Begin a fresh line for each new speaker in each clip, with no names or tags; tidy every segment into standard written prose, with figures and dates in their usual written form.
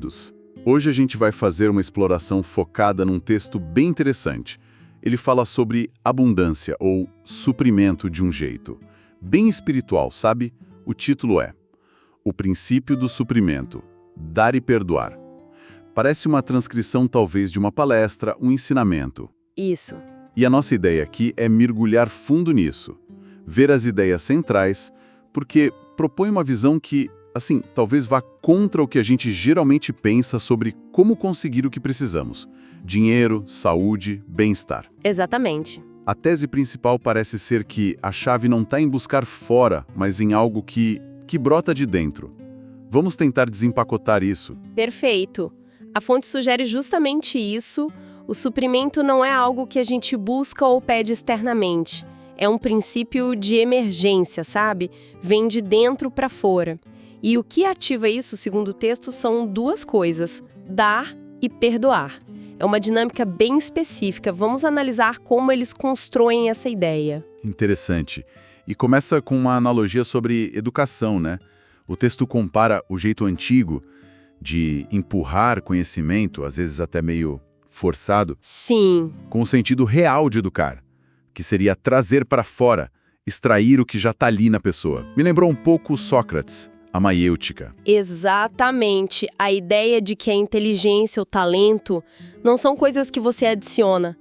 bem-vindos. Hoje a gente vai fazer uma exploração focada num texto bem interessante. Ele fala sobre abundância ou suprimento de um jeito. Bem espiritual, sabe? O título é O Princípio do Suprimento, Dar e Perdoar. Parece uma transcrição talvez de uma palestra, um ensinamento.
Isso.
E a nossa ideia aqui é mergulhar fundo nisso, ver as ideias centrais, porque propõe uma visão que, assim, talvez vá contra o que a gente geralmente pensa sobre como conseguir o que precisamos. Dinheiro, saúde, bem-estar.
Exatamente.
A tese principal parece ser que a chave não está em buscar fora, mas em algo que brota de dentro. Vamos tentar desempacotar isso.
Perfeito. A fonte sugere justamente isso. O suprimento não é algo que a gente busca ou pede externamente. É um princípio de emergência, sabe? Vem de dentro para fora. E o que ativa isso, segundo o texto, são duas coisas: dar e perdoar. É uma dinâmica bem específica. Vamos analisar como eles constroem essa ideia.
Interessante. E começa com uma analogia sobre educação, né? O texto compara o jeito antigo de empurrar conhecimento, às vezes até meio forçado,
Sim,
com o sentido real de educar, que seria trazer para fora, extrair o que já está ali na pessoa. Me lembrou um pouco Sócrates, a maiêutica.
exatamente. A ideia de que a inteligência, o talento, não são coisas que você adiciona.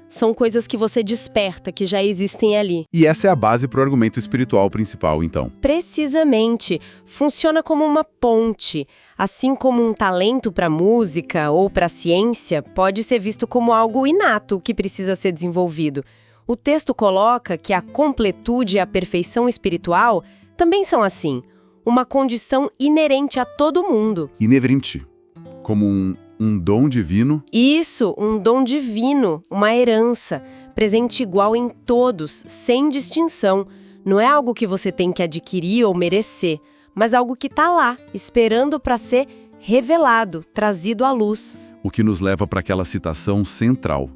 São coisas que você desperta, que já existem ali.
E essa é a base para o argumento espiritual principal, então.
Precisamente. Funciona como uma ponte. Assim como um talento para música ou para ciência pode ser visto como algo inato que precisa ser desenvolvido. O texto coloca que a completude e a perfeição espiritual também são assim. Uma condição inerente a todo mundo.
Inerente, como um dom divino.
Isso, um dom divino, uma herança, presente igual em todos, sem distinção. Não é algo que você tem que adquirir ou merecer, mas algo que está lá, esperando para ser revelado, trazido à luz.
O que nos leva para aquela citação central.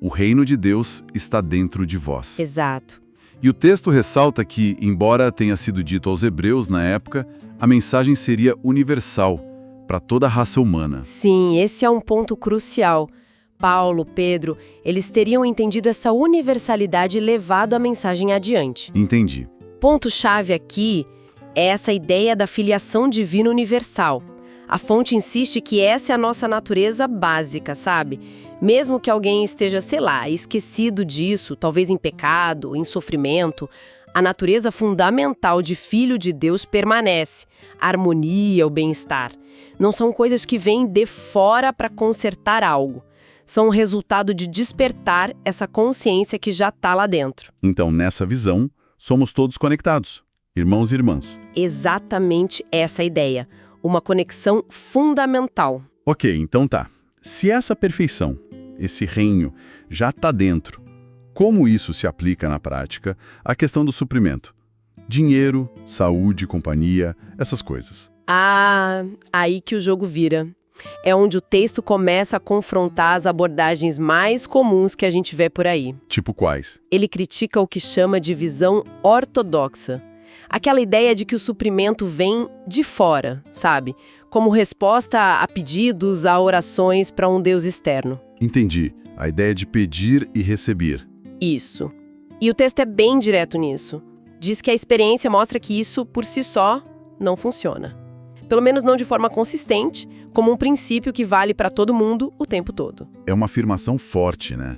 O reino de Deus está dentro de vós.
Exato.
E o texto ressalta que, embora tenha sido dito aos hebreus na época, a mensagem seria universal, para toda a raça humana.
Sim, esse é um ponto crucial. Paulo, Pedro, eles teriam entendido essa universalidade e levado a mensagem adiante.
Entendi.
Ponto-chave aqui é essa ideia da filiação divina universal. A fonte insiste que essa é a nossa natureza básica, sabe? Mesmo que alguém esteja, sei lá, esquecido disso, talvez em pecado, em sofrimento, a natureza fundamental de filho de Deus permanece. A harmonia, o bem-estar. Não são coisas que vêm de fora para consertar algo. São o resultado de despertar essa consciência que já está lá dentro.
Então, nessa visão, somos todos conectados, irmãos e irmãs.
Exatamente essa a ideia. Uma conexão fundamental.
Ok, então tá. Se essa perfeição, esse reino, já está dentro, como isso se aplica na prática à questão do suprimento? Dinheiro, saúde, companhia, essas coisas.
Ah, aí que o jogo vira. É onde o texto começa a confrontar as abordagens mais comuns que a gente vê por aí.
Tipo quais?
Ele critica o que chama de visão ortodoxa. Aquela ideia de que o suprimento vem de fora, sabe? Como resposta a pedidos, a orações para um Deus externo.
Entendi. A ideia de pedir e receber.
Isso. E o texto é bem direto nisso. Diz que a experiência mostra que isso, por si só, não funciona. Pelo menos não de forma consistente, como um princípio que vale para todo mundo o tempo todo.
É uma afirmação forte, né?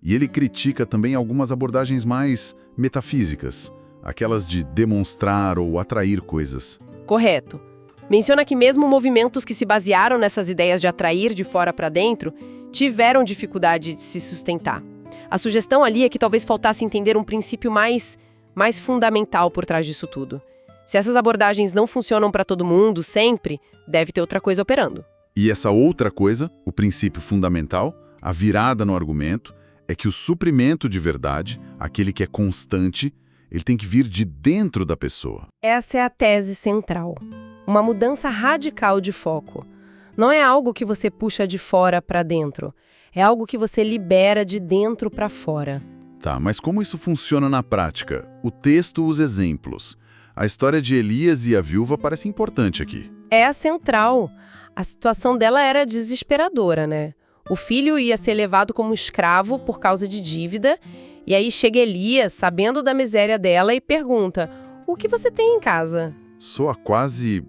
E ele critica também algumas abordagens mais metafísicas, aquelas de demonstrar ou atrair coisas.
Correto. Menciona que mesmo movimentos que se basearam nessas ideias de atrair de fora para dentro tiveram dificuldade de se sustentar. A sugestão ali é que talvez faltasse entender um princípio mais fundamental por trás disso tudo. Se essas abordagens não funcionam para todo mundo, sempre, deve ter outra coisa operando.
E essa outra coisa, o princípio fundamental, a virada no argumento, é que o suprimento de verdade, aquele que é constante, ele tem que vir de dentro da pessoa.
Essa é a tese central. Uma mudança radical de foco. Não é algo que você puxa de fora para dentro. É algo que você libera de dentro para fora.
Tá, mas como isso funciona na prática? O texto usa exemplos. A história de Elias e a viúva parece importante aqui.
É a central. A situação dela era desesperadora, né? O filho ia ser levado como escravo por causa de dívida, e aí chega Elias, sabendo da miséria dela, e pergunta: o que você tem em casa?
Soa quase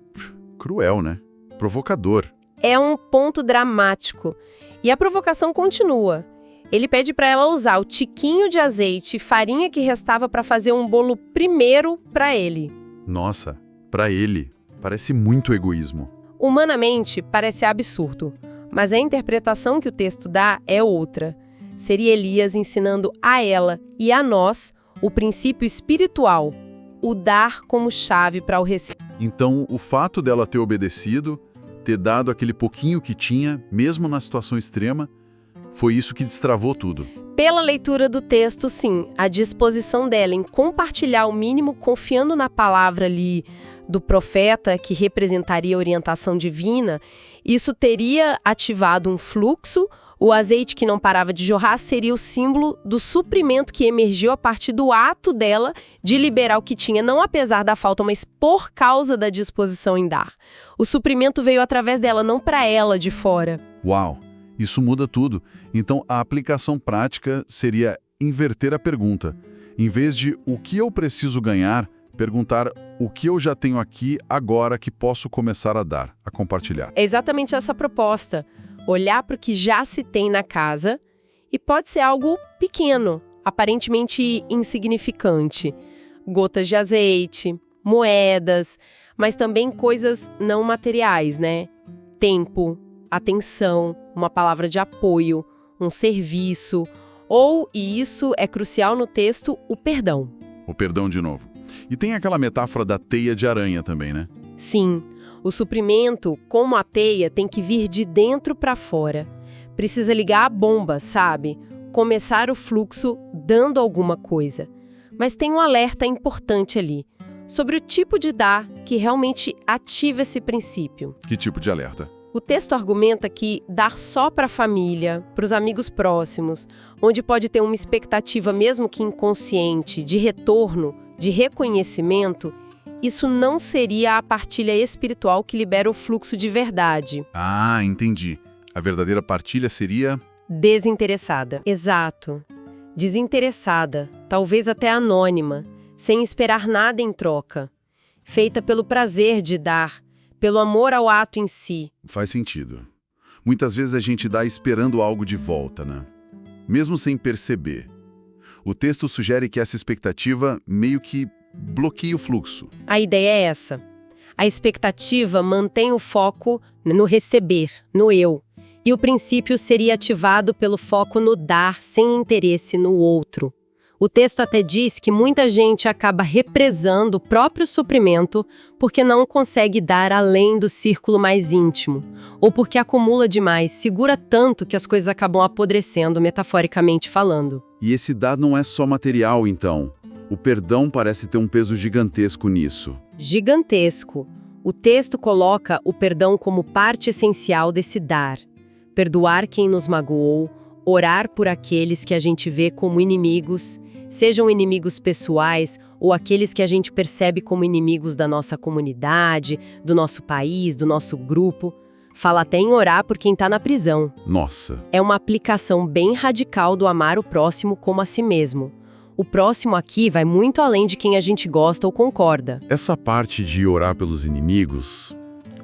cruel, né? Provocador.
É um ponto dramático. E a provocação continua. Ele pede para ela usar o tiquinho de azeite e farinha que restava para fazer um bolo primeiro para ele.
Nossa, pra ele, parece muito egoísmo.
Humanamente, parece absurdo, mas a interpretação que o texto dá é outra. Seria Elias ensinando a ela e a nós o princípio espiritual, o dar como chave para o receber.
Então, o fato dela ter obedecido, ter dado aquele pouquinho que tinha, mesmo na situação extrema, foi isso que destravou tudo.
Pela leitura do texto, sim, a disposição dela em compartilhar o mínimo, confiando na palavra ali do profeta, que representaria a orientação divina, isso teria ativado um fluxo. O azeite que não parava de jorrar seria o símbolo do suprimento que emergiu a partir do ato dela de liberar o que tinha, não apesar da falta, mas por causa da disposição em dar. O suprimento veio através dela, não para ela de fora.
Uau, isso muda tudo. Então, a aplicação prática seria inverter a pergunta. Em vez de o que eu preciso ganhar, perguntar o que eu já tenho aqui agora que posso começar a dar, a compartilhar.
É exatamente essa a proposta. Olhar para o que já se tem na casa, e pode ser algo pequeno, aparentemente insignificante. Gotas de azeite, moedas, mas também coisas não materiais, né? Tempo, atenção, uma palavra de apoio, um serviço, ou, e isso é crucial no texto, o perdão.
O perdão de novo. E tem aquela metáfora da teia de aranha também, né?
Sim. O suprimento, como a teia, tem que vir de dentro para fora. Precisa ligar a bomba, sabe? Começar o fluxo dando alguma coisa. Mas tem um alerta importante ali, sobre o tipo de dar que realmente ativa esse princípio.
Que tipo de alerta?
O texto argumenta que dar só para a família, para os amigos próximos, onde pode ter uma expectativa, mesmo que inconsciente, de retorno, de reconhecimento, isso não seria a partilha espiritual que libera o fluxo de verdade.
Ah, entendi. A verdadeira partilha seria...
Desinteressada. Exato. Desinteressada, talvez até anônima, sem esperar nada em troca. Feita pelo prazer de dar, pelo amor ao ato em si.
Faz sentido. Muitas vezes a gente dá esperando algo de volta, né? Mesmo sem perceber. O texto sugere que essa expectativa meio que bloqueia o fluxo.
A ideia é essa. A expectativa mantém o foco no receber, no eu. E o princípio seria ativado pelo foco no dar sem interesse no outro. O texto até diz que muita gente acaba represando o próprio suprimento porque não consegue dar além do círculo mais íntimo, ou porque acumula demais, segura tanto que as coisas acabam apodrecendo, metaforicamente falando.
E esse dar não é só material, então. O perdão parece ter um peso gigantesco nisso.
Gigantesco. O texto coloca o perdão como parte essencial desse dar. Perdoar quem nos magoou, orar por aqueles que a gente vê como inimigos, sejam inimigos pessoais ou aqueles que a gente percebe como inimigos da nossa comunidade, do nosso país, do nosso grupo. Fala até em orar por quem está na prisão.
Nossa!
É uma aplicação bem radical do amar o próximo como a si mesmo. O próximo aqui vai muito além de quem a gente gosta ou concorda.
Essa parte de orar pelos inimigos,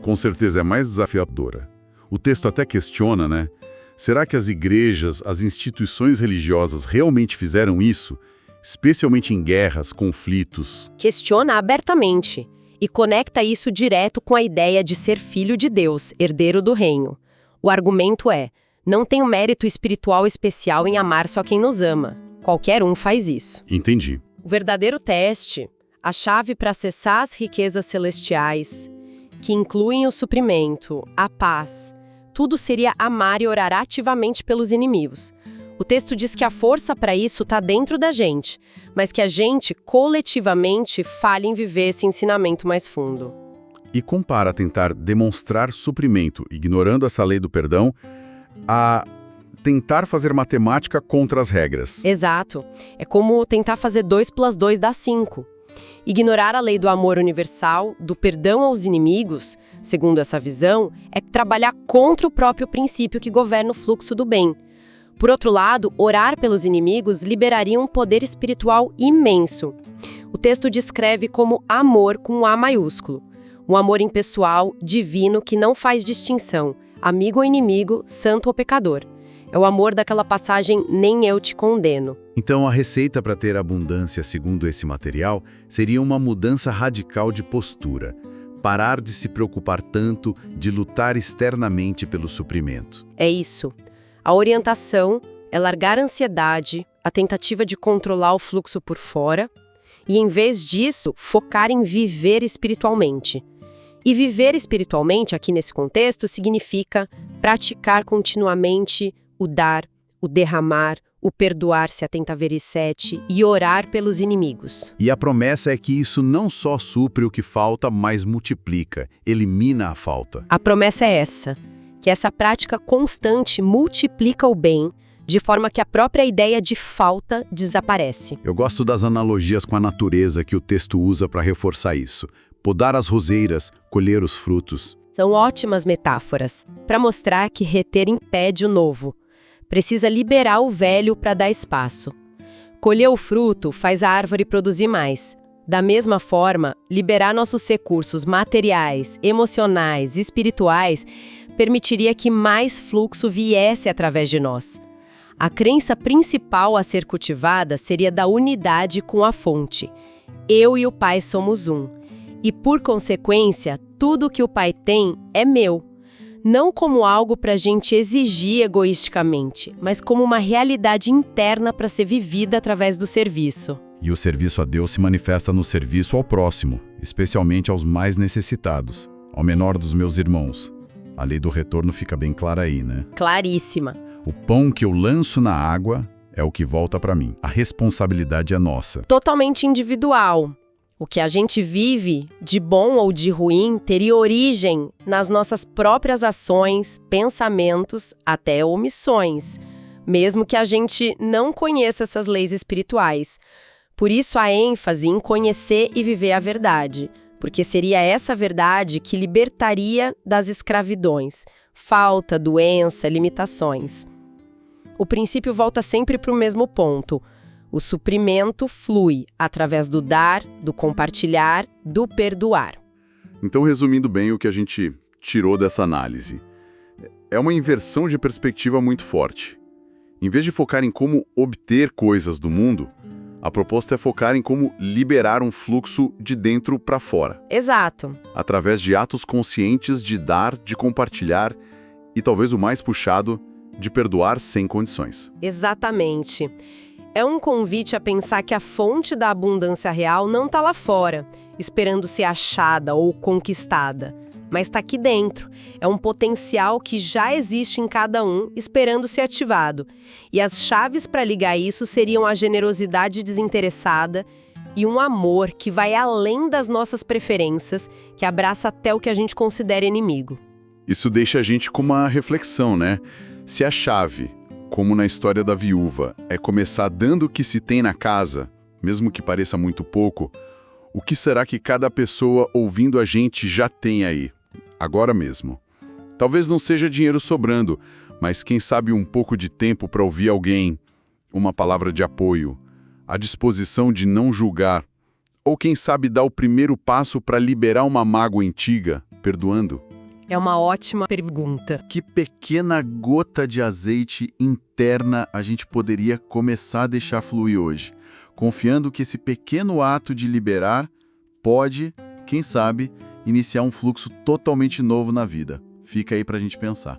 com certeza é mais desafiadora. O texto até questiona, né? Será que as igrejas, as instituições religiosas realmente fizeram isso? Especialmente em guerras, conflitos.
Questiona abertamente e conecta isso direto com a ideia de ser filho de Deus, herdeiro do reino. O argumento é: não tem um mérito espiritual especial em amar só quem nos ama. Qualquer um faz isso.
Entendi.
O verdadeiro teste, a chave para acessar as riquezas celestiais, que incluem o suprimento, a paz, tudo seria amar e orar ativamente pelos inimigos. O texto diz que a força para isso está dentro da gente, mas que a gente, coletivamente, falha em viver esse ensinamento mais fundo.
E compara tentar demonstrar suprimento, ignorando essa lei do perdão, a tentar fazer matemática contra as regras.
Exato. É como tentar fazer 2 + 2 dá 5. Ignorar a lei do amor universal, do perdão aos inimigos, segundo essa visão, é trabalhar contra o próprio princípio que governa o fluxo do bem. Por outro lado, orar pelos inimigos liberaria um poder espiritual imenso. O texto descreve como amor com um A maiúsculo. Um amor impessoal, divino, que não faz distinção, amigo ou inimigo, santo ou pecador. É o amor daquela passagem, nem eu te condeno.
Então, a receita para ter abundância, segundo esse material, seria uma mudança radical de postura. Parar de se preocupar tanto, de lutar externamente pelo suprimento.
É isso. A orientação é largar a ansiedade, a tentativa de controlar o fluxo por fora, e, em vez disso, focar em viver espiritualmente. E viver espiritualmente, aqui nesse contexto, significa praticar continuamente o dar, o derramar, o perdoar se atenta a ver 7 e orar pelos inimigos.
E a promessa é que isso não só supre o que falta, mas multiplica, elimina a falta.
A promessa é essa, que essa prática constante multiplica o bem, de forma que a própria ideia de falta desaparece.
Eu gosto das analogias com a natureza que o texto usa para reforçar isso. Podar as roseiras, colher os frutos.
São ótimas metáforas para mostrar que reter impede o novo. Precisa liberar o velho para dar espaço. Colher o fruto faz a árvore produzir mais. Da mesma forma, liberar nossos recursos materiais, emocionais, espirituais, permitiria que mais fluxo viesse através de nós. A crença principal a ser cultivada seria da unidade com a fonte. Eu e o Pai somos um. E, por consequência, tudo que o Pai tem é meu. Não como algo para a gente exigir egoisticamente, mas como uma realidade interna para ser vivida através do serviço.
E o serviço a Deus se manifesta no serviço ao próximo, especialmente aos mais necessitados, ao menor dos meus irmãos. A lei do retorno fica bem clara aí, né?
Claríssima.
O pão que eu lanço na água é o que volta para mim. A responsabilidade é nossa.
Totalmente individual. O que a gente vive, de bom ou de ruim, teria origem nas nossas próprias ações, pensamentos, até omissões, mesmo que a gente não conheça essas leis espirituais. Por isso a ênfase em conhecer e viver a verdade, porque seria essa verdade que libertaria das escravidões, falta, doença, limitações. O princípio volta sempre para o mesmo ponto. O suprimento flui através do dar, do compartilhar, do perdoar.
Então, resumindo bem o que a gente tirou dessa análise, é uma inversão de perspectiva muito forte. Em vez de focar em como obter coisas do mundo, a proposta é focar em como liberar um fluxo de dentro para fora.
Exato.
Através de atos conscientes de dar, de compartilhar e, talvez o mais puxado, de perdoar sem condições.
Exatamente. É um convite a pensar que a fonte da abundância real não está lá fora, esperando ser achada ou conquistada, mas está aqui dentro. É um potencial que já existe em cada um, esperando ser ativado. E as chaves para ligar isso seriam a generosidade desinteressada e um amor que vai além das nossas preferências, que abraça até o que a gente considera inimigo.
Isso deixa a gente com uma reflexão, né? Se a chave, como na história da viúva, é começar dando o que se tem na casa, mesmo que pareça muito pouco, o que será que cada pessoa ouvindo a gente já tem aí, agora mesmo? Talvez não seja dinheiro sobrando, mas quem sabe um pouco de tempo para ouvir alguém, uma palavra de apoio, a disposição de não julgar, ou quem sabe dar o primeiro passo para liberar uma mágoa antiga, perdoando?
É uma ótima pergunta.
Que pequena gota de azeite interna a gente poderia começar a deixar fluir hoje, confiando que esse pequeno ato de liberar pode, quem sabe, iniciar um fluxo totalmente novo na vida. Fica aí pra gente pensar.